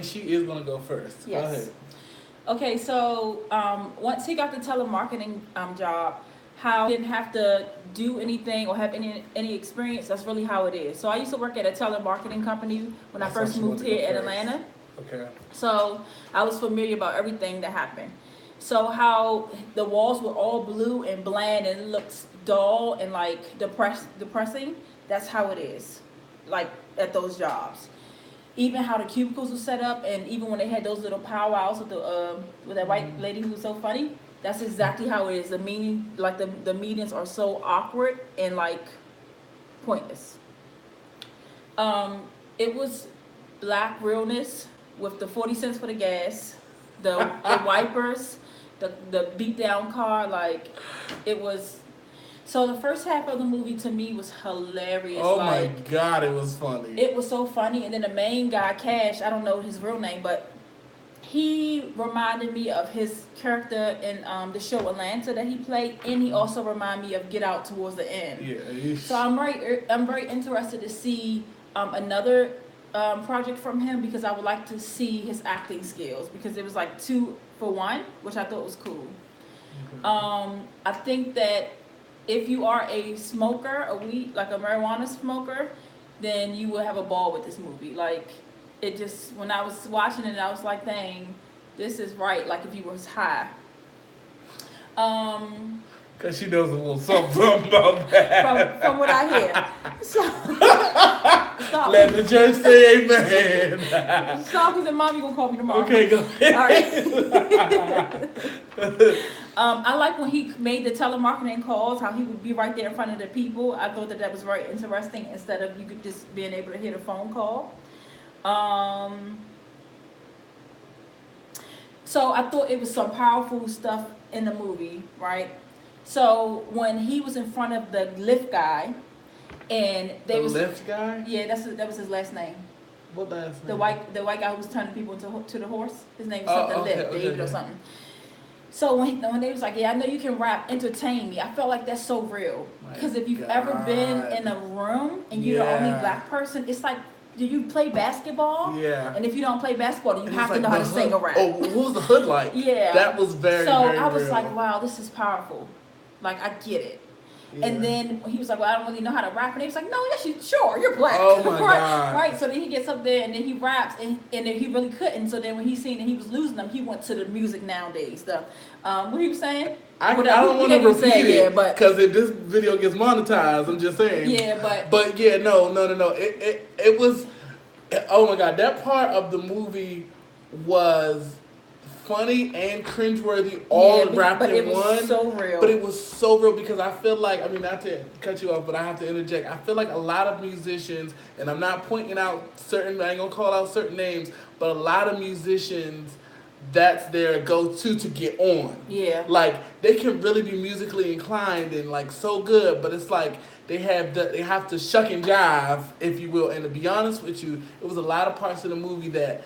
She is gonna go first. Go Yes. ahead. Okay, so once he got the telemarketing job, how he didn't have to do anything or have any experience. That's really how it is. So I used to work at a telemarketing company when I I thought first she moved wanted to go here in first. Atlanta. Okay. So I was familiar about everything that happened. So how the walls were all blue and bland and it looks dull and like depressing. That's how it is, like at those jobs. Even how the cubicles were set up, and even when they had those little powwows with that white lady who was so funny. That's exactly how it is. The meeting, like the meetings are so awkward and like pointless. Um, it was black realness with the 40 cents for the gas, the wipers, the beat down car. Like it was. So the first half of the movie to me was hilarious. Oh my Like God, it was funny. it was so funny. And then the main guy, Cash, I don't know his real name, but he reminded me of his character in the show Atlanta that he played, and he also reminded me of Get Out towards the end. Yeah. So I'm very interested to see another project from him because I would like to see his acting skills because it was like 2 for 1, which I thought was cool. I think that if you are a smoker, a weed, like a marijuana smoker, then you will have a ball with this movie. Like, it just, when I was watching it, I was like, dang, this is right. Like, if you was high. Um, Cause she knows a little something about that. from what I hear. So, Let stop. the church say amen. Stop, because mom, you gonna call me tomorrow. Okay, go ahead. All right. I like when he made the telemarketing calls, how he would be right there in front of the people. I thought that was very interesting instead of you could just being able to hear the phone call. Um, so I thought it was some powerful stuff in the movie, right? So when he was in front of the Lyft guy, and they The was lift guy? yeah, that was his last name. What last name? The white guy who was turning people to the horse. His name was something Okay, Lyft, David or okay. something. So when they was like, yeah, I know you can rap, entertain me. I felt like that's so real. My Because if you've ever been God. in a room and you're the only Yeah. black person, it's like, do you play basketball? Yeah. And if you don't play basketball, then you And have it's to know like how the to sing a hood. rap. Oh, what was the hood like? Yeah. That was very, So very I was real. like, wow, this is powerful. Like, I get it. Yeah. And then he was like, well, I don't really know how to rap. And he was like, no, yes, sure, you're black. Oh my right, God. right. So then he gets up there and then he raps and then he really couldn't. So then when he seen that he was losing them, he went to the music nowadays stuff. What he was saying? I Whatever. don't want to He gave repeat say, it yeah, but because if this video gets monetized, I'm just saying. yeah, But yeah, no. It was. Oh my God, that part of the movie was funny and cringeworthy all yeah, wrapped but it in was one. so real. But it was so real because I feel like, I mean, not to cut you off, but I have to interject. I feel like a lot of musicians, and I'm not pointing out certain, I ain't gonna call out certain names, but a lot of musicians, that's their go-to to get on. Yeah. Like, they can really be musically inclined and like so good, but it's like they have to shuck and jive, if you will. And to be honest with you, it was a lot of parts of the movie that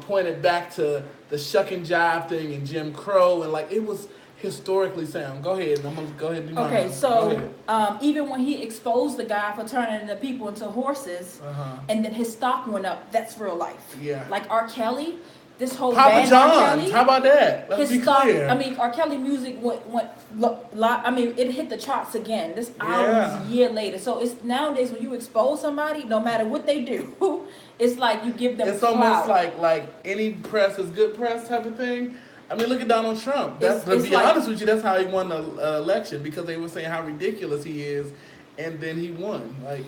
pointed back to the shuck and jive thing and Jim Crow, and like it was historically sound. Go ahead. I'm gonna go ahead and do mine. Okay, Go so ahead. even when he exposed the guy for turning the people into horses, Uh-huh. and then his stock went up, that's real life. Yeah. Like R. Kelly, this whole Papa band R. John's. Kelly. How about that? Let's His be stock, clear. I mean, R. Kelly music I mean, it hit the charts again. This album Yeah. is a year later. So it's nowadays when you expose somebody, no matter what they do, it's like you give them It's clout. almost like any press is good press type of thing. I mean, look at Donald Trump. That's to It's be like- honest with you, that's how he won the election, because they were saying how ridiculous he is, and then he won. Like,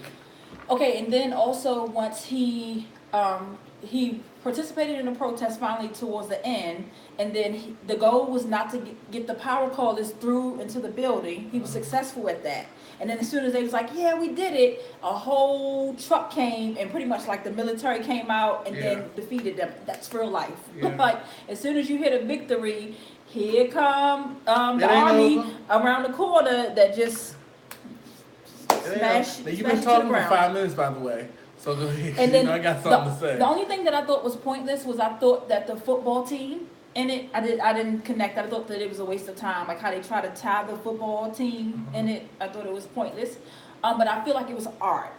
Okay, and then also once he participated in the protest finally towards the end, and then the goal was not to get the power callers through into the building. He was successful at that. And then as soon as they was like, yeah, we did it, a whole truck came and pretty much like the military came out and Yeah. then defeated them. That's real life. Yeah. Like as soon as you hit a victory, here come the It ain't army over. around the corner that just smash. Now, you've smash been it to talking the for ground. 5 minutes, by the way. So go ahead. And then I got something to say. the only thing that I thought was pointless was I thought that the football team in it, I didn't connect. I thought that it was a waste of time, like how they try to tie the football team in it. I thought it was pointless, but I feel like it was art.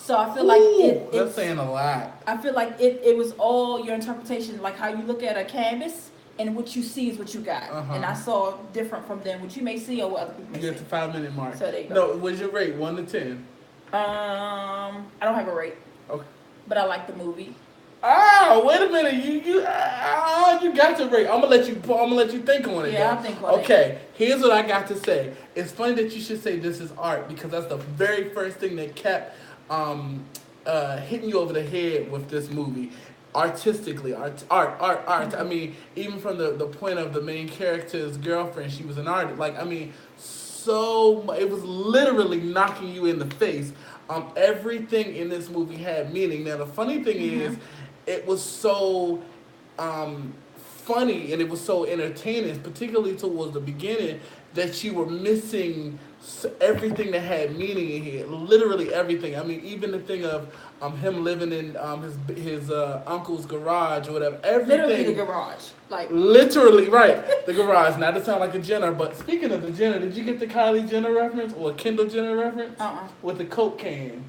So I feel like that's saying a lot. I feel like it was all your interpretation, like how you look at a canvas and what you see is what you got. And I saw different from them, what you may see or what other people may see. You get the 5-minute mark. So there you go. No, what's your rate? 1 to 10? I don't have a rate. Okay. But I like the movie. Oh, wait a minute! You got to rate. I'm gonna let you think on it. Yeah, I'll think on it. Okay, here's what I got to say. It's funny that you should say this is art because that's the very first thing that kept hitting you over the head with this movie. Artistically, art. Mm-hmm. I mean, even from the point of the main character's girlfriend, she was an artist. Like, I mean, so it was literally knocking you in the face. Everything in this movie had meaning. Now, the funny thing is, it was so funny and it was so entertaining, particularly towards the beginning, that you were missing everything that had meaning in here. Literally everything. I mean, even the thing of him living in his uncle's garage or whatever. Everything. Literally the garage. Like literally, right. The garage. Not to sound like a Jenner, but speaking of the Jenner, did you get the Kylie Jenner reference or Kendall Jenner reference? With the Coke can.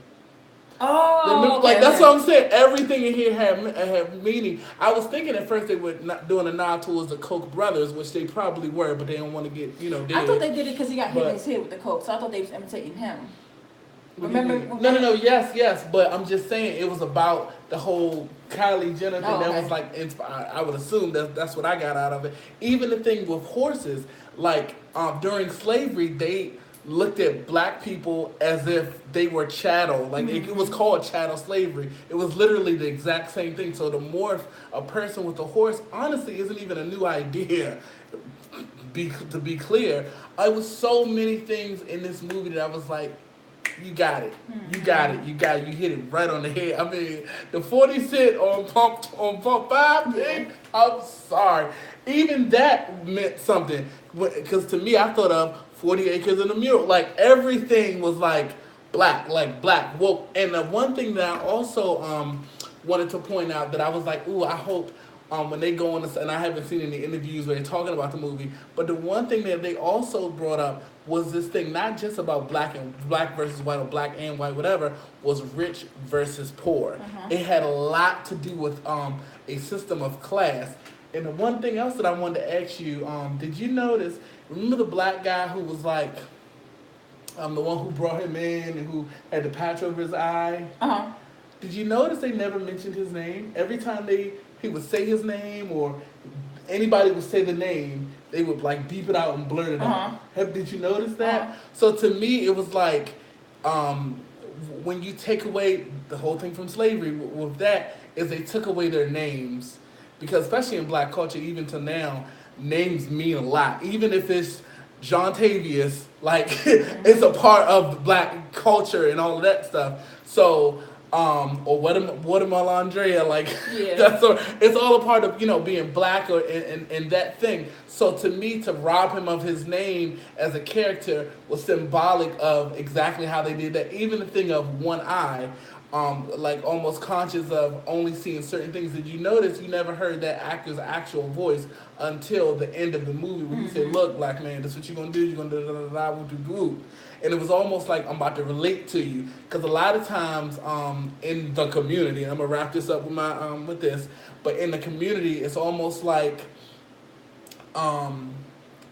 Oh, like that's what I'm saying. Everything in here had meaning. I was thinking at first they were not doing a nod towards the Koch brothers, which they probably were, but they don't want to get dead. I thought they did it because he got hit in his head with the Coke, so I thought they was imitating him. Remember? No. Yes. But I'm just saying it was about the whole Kylie Jenner thing. That was like inspired. I would assume that's what I got out of it. Even the thing with horses, like during slavery, they looked at black people as if they were chattel. Like it was called chattel slavery. It was literally the exact same thing. So to morph a person with a horse honestly isn't even a new idea. To be clear, it was so many things in this movie that I was like, you got it. You got it. You hit it right on the head. I mean, the 40 cent on pump 5 thing, I'm sorry. Even that meant something. Because to me, I thought of 40 Acres and a Mule. Like, everything was like black, woke. And the one thing that I also wanted to point out that I was like, ooh, I hope when they go on this, and I haven't seen any interviews where they're talking about the movie, but the one thing that they also brought up was this thing, not just about black versus white or black and white, whatever, was rich versus poor. It had a lot to do with a system of class. And the one thing else that I wanted to ask you, did you notice, remember the black guy who was like, the one who brought him in and who had the patch over his eye? Did you notice they never mentioned his name? Every time he would say his name or anybody would say the name, they would like beep it out and blurt it out. Did you notice that? So to me, it was like when you take away the whole thing from slavery with that is they took away their names. Because especially in black culture, even to now, names mean a lot. Even if it's John Tavius, like it's a part of the black culture and all of that stuff. So or Watermelon Andrea, like it's all a part of being black or and that thing. So to me, to rob him of his name as a character was symbolic of exactly how they did that. Even the thing of one eye, like almost conscious of only seeing certain things. Did you notice you never heard that actor's actual voice until the end of the movie when he said, "Look, black man, this is what you're gonna do. You're gonna do." And it was almost like I'm about to relate to you, because a lot of times in the community, and I'm gonna wrap this up with my with this, but in the community, it's almost like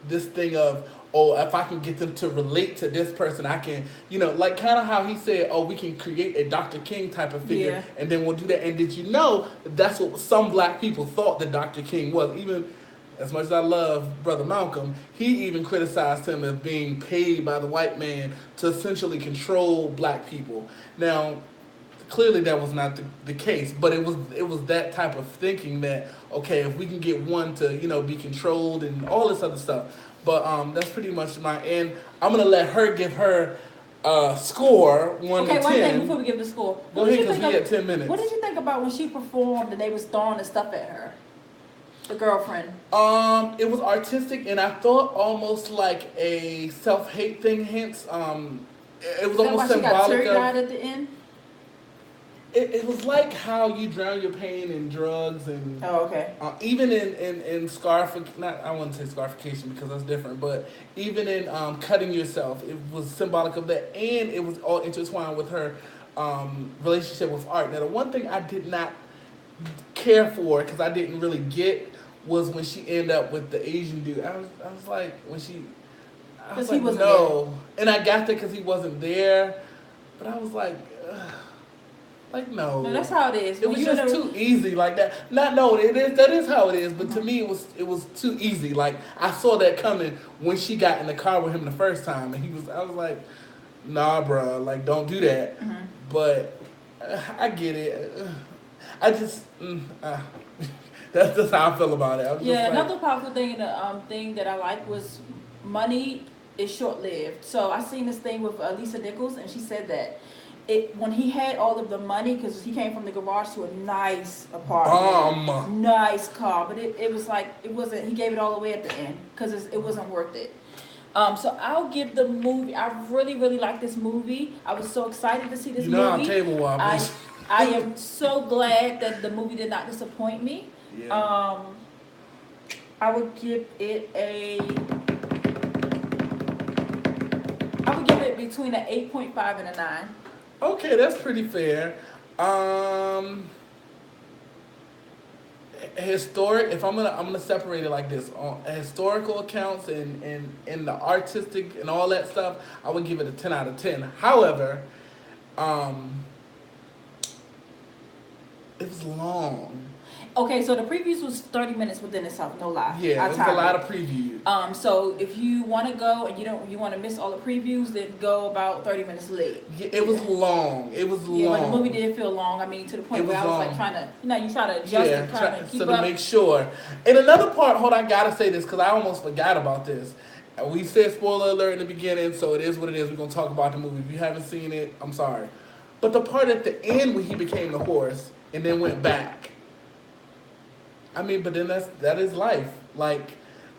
this thing of, oh, if I can get them to relate to this person, I can, like kind of how he said, oh, we can create a Dr. King type of figure, and then we'll do that. And did you know that's what some black people thought that Dr. King was? Even as much as I love Brother Malcolm, he even criticized him as being paid by the white man to essentially control black people. Now, clearly that was not the case, but it was that type of thinking that, okay, if we can get one to, be controlled and all this other stuff. But that's pretty much my end. I'm going to let her give her score, 1 to 10. Okay, one thing before we give the score. Go ahead, because we got 10 minutes. What did you think about when she performed and they was throwing the stuff at her? The girlfriend. It was artistic, and I thought almost like a self-hate thing. Hence, it was almost symbolic of. She got teary-eyed at the end. It was like how you drown your pain in drugs and. Oh, okay. Even in I wouldn't say scarification because that's different, but even in cutting yourself, it was symbolic of that, and it was all intertwined with her relationship with art. Now, the one thing I did not care for, because I didn't really get, was when she ended up with the Asian dude. I was like, when she, I was 'Cause he like, wasn't no. And I got there because he wasn't there, but I was like, ugh. Like, no. No, that's how it is. It was just too easy like that. Not no, it is that is how it is. But to me, it was too easy. Like I saw that coming when she got in the car with him the first time, and I was like, nah, bro, like don't do that. Mm-hmm. But I get it. I just that's just how I feel about it. I was just like, Another powerful thing in the thing that I like was money is short lived. So I seen this thing with Lisa Nichols, and she said that when he had all of the money, because he came from the garage to a nice apartment, nice car, but it was like it wasn't. He gave it all away at the end because it wasn't worth it. So I'll give the movie. I really, really like this movie. I was so excited to see this movie. I'm table whoppers. I am so glad that the movie did not disappoint me. Yeah. I would give it between an 8.5 and a 9. Okay, that's pretty fair. Historic. If I'm gonna separate it like this on historical accounts and the artistic and all that stuff, I would give it a 10 out of 10. However, it was long. Okay, so the previews was 30 minutes within itself, no lie. Yeah, it was a lot of previews. So if you want to go and you want to miss all the previews, then go about 30 minutes late. Yeah, it was long. It was long. Yeah, but the movie did feel long. I mean, to the point where I was like trying to, you try to adjust and kind of keep so up. to make sure. And another part, hold on, I gotta say this because I almost forgot about this. We said spoiler alert in the beginning, so it is what it is. We're gonna talk about the movie. If you haven't seen it, I'm sorry. But the part at the end when he became the horse and then went back. I mean, but then that is life. Like,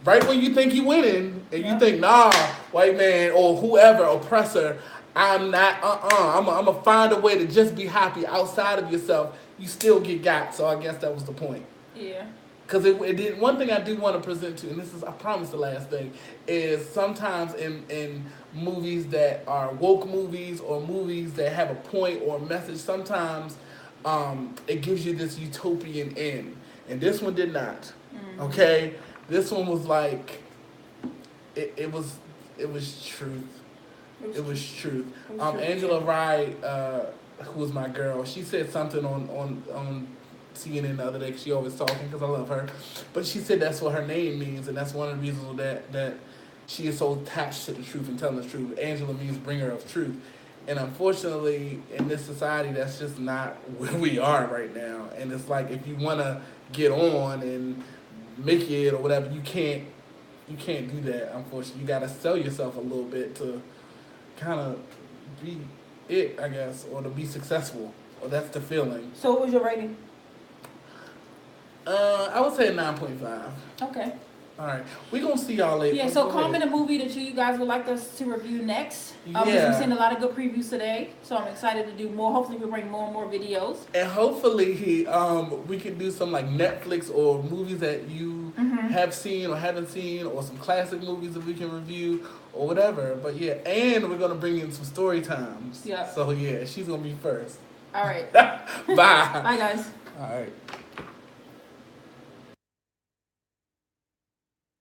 right when you think you're winning, and you think, nah, white man or whoever, oppressor, I'm not, I'm gonna find a way to just be happy outside of yourself. You still get got. So I guess that was the point. Yeah. Because it did. One thing I do want to present to, and this is, I promise, the last thing, is sometimes in movies that are woke movies or movies that have a point or a message, sometimes it gives you this utopian end. And this one did not. Mm-hmm. Okay? This one was like, it was truth. It was truth. Angela Rye, who was my girl, she said something on CNN the other day, because she always talking, because I love her. But she said that's what her name means, and that's one of the reasons that she is so attached to the truth and telling the truth. Angela means bringer of truth. And unfortunately, in this society, that's just not where we are right now. And it's like, if you want to get on and make it or whatever, you can't do that, unfortunately. You got to sell yourself a little bit to kind of be it, I guess, or to be successful. Or that's the feeling. So what was your rating? I would say 9.5. Okay. All right, we're gonna see y'all later. Yeah, so comment a movie that you guys would like us to review next. Because we've seen a lot of good previews today, so I'm excited to do more. Hopefully, we'll bring more and more videos. And hopefully, we can do some like Netflix or movies that you have seen or haven't seen, or some classic movies that we can review or whatever. But yeah, and we're gonna bring in some story times. Yeah. So yeah, she's gonna be first. All right. Bye. Bye, guys. All right.